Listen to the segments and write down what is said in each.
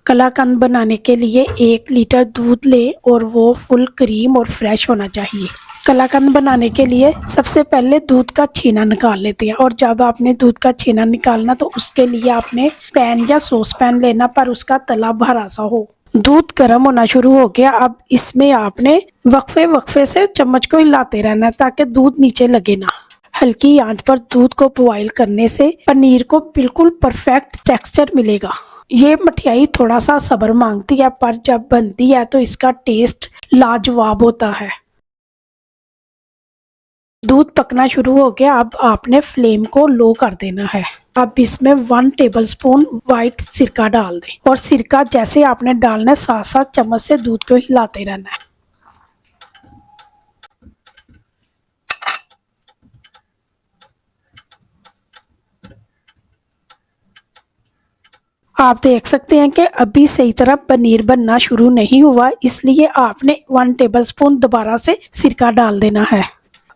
कलाकंद बनाने के लिए 1 लीटर दूध लें और वो फुल क्रीम और फ्रेश होना चाहिए। कलाकंद बनाने के लिए सबसे पहले दूध का छीना निकाल लेते हैं और जब आपने दूध का छीना निकालना तो उसके लिए आपने पैन या सॉस पैन लेना, पर उसका तला भरा सा हो। दूध गर्म होना शुरू हो गया। अब इसमें आपने वक्फे से चम्मच को हिलाते रहना है ताकि दूध नीचे लगे ना। हल्की आंच पर दूध को बॉईल करने से पनीर को बिल्कुल परफेक्ट टेक्सचर मिलेगा। ये मठियाई थोड़ा सा सब्र मांगती है, पर जब बनती है तो इसका टेस्ट लाजवाब होता है। दूध पकना शुरू हो गया। अब आपने फ्लेम को लो कर देना है। अब इसमें 1 टेबलस्पून व्हाइट सिरका डाल दें और सिरका जैसे आपने डालना है 7-7 चम्मच से दूध को हिलाते रहना है। आप देख सकते हैं कि अभी सही तरह पनीर बनना शुरू नहीं हुआ, इसलिए आपने 1 टेबलस्पून दोबारा से सिरका डाल देना है।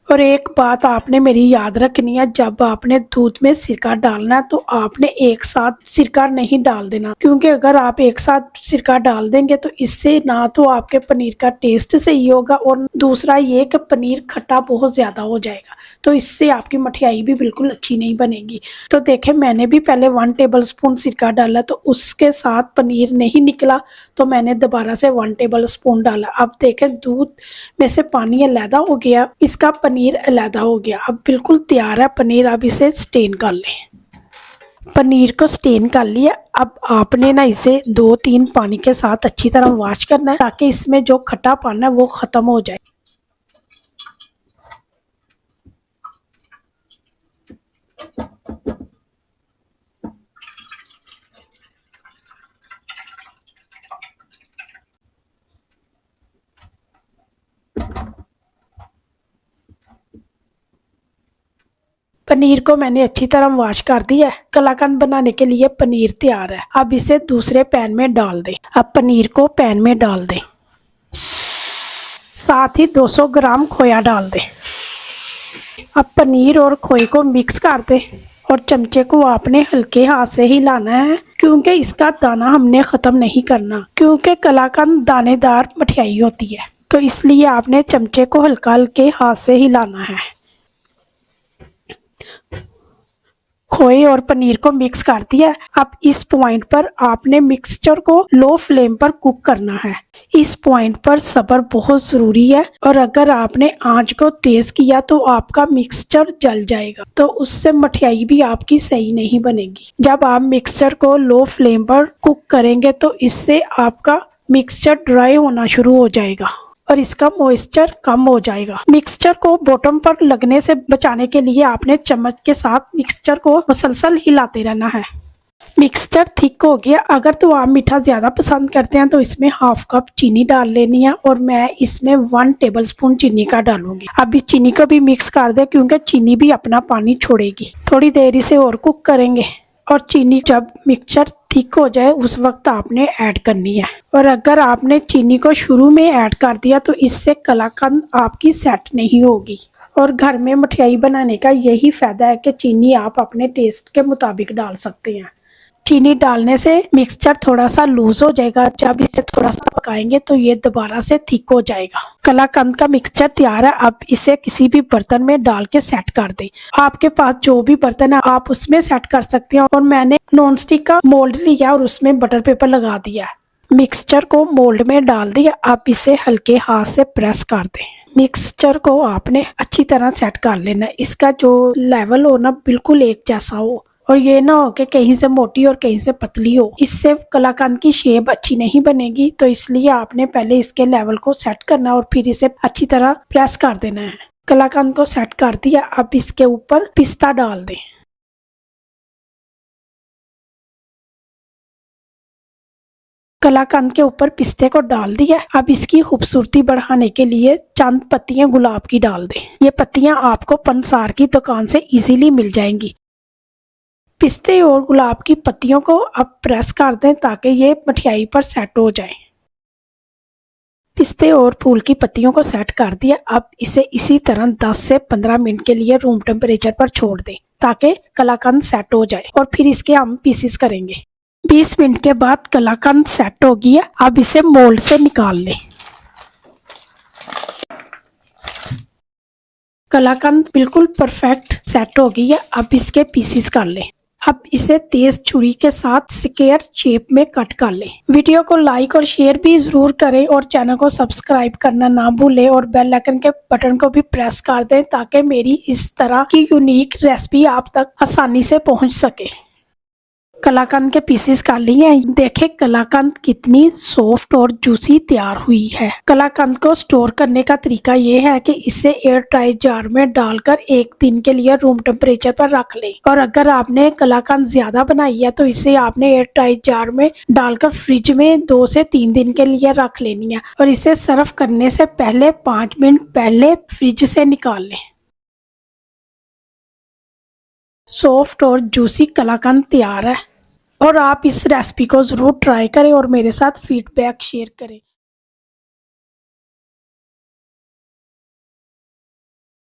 और एक बात आपने मेरी याद रखनी है, जब आपने दूध में सिरका डालना है तो आपने एक साथ सिरका नहीं डाल देना, क्योंकि अगर आप एक साथ सिरका डाल देंगे तो इससे ना तो आपके पनीर का टेस्ट सही होगा और दूसरा ये कि पनीर खट्टा बहुत ज़्यादा हो जाएगा, तो इससे आपकी मठियाई भी बिल्कुल अच्छी नहीं बनेगी। तो देखें, मैंने भी पहले 1 टेबलस्पून सिरका डाला तो उसके साथ पनीर नहीं निकला, तो मैंने दोबारा से 1 टेबलस्पून डाला। अब देखें, दूध में से पानी अलग हो गया, इसका पनीर अलग हो गया। अब बिल्कुल तैयार है पनीर। अब इसे स्टेन कर लें। पनीर को स्टेन कर लिया। अब आपने ना इसे 2-3 पानी के साथ अच्छी तरह वॉश करना है ताकि इसमें जो खट्टापन है वो खत्म हो जाए। पनीर को मैंने अच्छी तरह वॉश कर दिया है। कलाकंद बनाने के लिए पनीर तैयार है। अब इसे दूसरे पैन में डाल दें। अब पनीर को पैन में डाल दें, साथ ही 200 ग्राम खोया डाल दें। अब पनीर और खोए को मिक्स कर दें और चमचे को आपने हल्के हाथ से हिलाना है, क्योंकि इसका दाना हमने ख़त्म नहीं करना, क्योंकि कलाकंद दानेदार मठियाई होती है, तो इसलिए आपने चमचे को हल्का हल्के हाथ से हिलाना है। खोए और पनीर को मिक्स कर दिया। अब इस पॉइंट पर आपने मिक्सचर को लो फ्लेम पर कुक करना है। इस पॉइंट पर सब्र बहुत ज़रूरी है, और अगर आपने आंच को तेज़ किया तो आपका मिक्सचर जल जाएगा, तो उससे मठियाई भी आपकी सही नहीं बनेगी। जब आप मिक्सचर को लो फ्लेम पर कुक करेंगे तो इससे आपका मिक्सचर ड्राई होना शुरू हो जाएगा और इसका मॉइस्चर कम हो जाएगा। मिक्सचर को बॉटम पर लगने से बचाने के लिए आपने चम्मच के साथ मिक्सचर को मुसलसल हिलाते रहना है। मिक्सचर थिक हो गया। अगर तो आप मीठा ज़्यादा पसंद करते हैं तो इसमें 1/2 कप चीनी डाल लेनी है, और मैं इसमें 1 टेबलस्पून चीनी का डालूंगी। अब इस चीनी को भी मिक्स कर दें, क्योंकि चीनी भी अपना पानी छोड़ेगी। थोड़ी देर इसे और कुक करेंगे, और चीनी जब मिक्सचर थिक हो जाए उस वक्त आपने ऐड करनी है। और अगर आपने चीनी को शुरू में ऐड कर दिया तो इससे कलाकंद आपकी सेट नहीं होगी। और घर में मठियाई बनाने का यही फ़ायदा है कि चीनी आप अपने टेस्ट के मुताबिक डाल सकते हैं। चीनी डालने से मिक्सचर थोड़ा सा लूज हो जाएगा। जब इसे थोड़ा सा पकाएंगे तो ये दोबारा से थिक हो जाएगा। कलाकंद का मिक्सचर तैयार है। अब इसे किसी भी बर्तन में डाल के सेट कर दें। आपके पास जो भी बर्तन है आप उसमें सेट कर सकते हैं, और मैंने नॉन स्टिक का मोल्ड लिया और उसमें बटर पेपर लगा दिया। मिक्सचर को मोल्ड में डाल दिया। अब इसे हल्के हाथ से प्रेस कर दें। मिक्सचर को आपने अच्छी तरह सेट कर लेना। इसका जो लेवल हो ना बिल्कुल एक जैसा हो, और ये ना हो कि कहीं से मोटी और कहीं से पतली हो, इससे कलाकंद की शेप अच्छी नहीं बनेगी। तो इसलिए आपने पहले इसके लेवल को सेट करना और फिर इसे अच्छी तरह प्रेस कर देना है। कलाकंद को सेट कर दिया। अब इसके ऊपर पिस्ता डाल दें। कलाकंद के ऊपर पिस्ते को डाल दिया। अब इसकी खूबसूरती बढ़ाने के लिए चंद पत्तियां गुलाब की डाल दें। ये पत्तियां आपको पंसार की दुकान से इजीली मिल जाएंगी। पिस्ते और गुलाब की पत्तियों को अब प्रेस कर दें ताकि ये मठियाई पर सेट हो जाए। पिस्ते और फूल की पत्तियों को सेट कर दिया। अब इसे इसी तरह 10 से 15 मिनट के लिए रूम टेम्परेचर पर छोड़ दें ताकि कलाकंद सेट हो जाए, और फिर इसके हम पीसेस करेंगे। 20 मिनट के बाद कलाकंद सेट हो गई है। अब इसे मोल्ड से निकाल लें। कलाकंद बिल्कुल परफेक्ट सेट हो गई है। अब इसके पीसेस कर लें। अब इसे तेज छुरी के साथ स्क्वायर शेप में कट कर लें। वीडियो को लाइक और शेयर भी जरूर करें और चैनल को सब्सक्राइब करना ना भूलें और बेल आइकन के बटन को भी प्रेस कर दें ताकि मेरी इस तरह की यूनिक रेसिपी आप तक आसानी से पहुंच सके। कलाकंद के पीसेस कर लिए हैं। देखें कलाकंद कितनी सॉफ्ट और जूसी तैयार हुई है। कलाकंद को स्टोर करने का तरीका ये है कि इसे एयर टाइट जार में डालकर 1 दिन के लिए रूम टेम्परेचर पर रख लें। और अगर आपने कलाकंद ज्यादा बनाई है तो इसे आपने एयर टाइट जार में डालकर फ्रिज में 2 से 3 दिन के लिए रख लेनी है। और इसे सर्व करने से पहले 5 मिनट पहले फ्रिज से निकाल लें। सॉफ्ट और जूसी कलाकंद तैयार है और आप इस रेसिपी को ज़रूर ट्राई करें और मेरे साथ फीडबैक शेयर करें।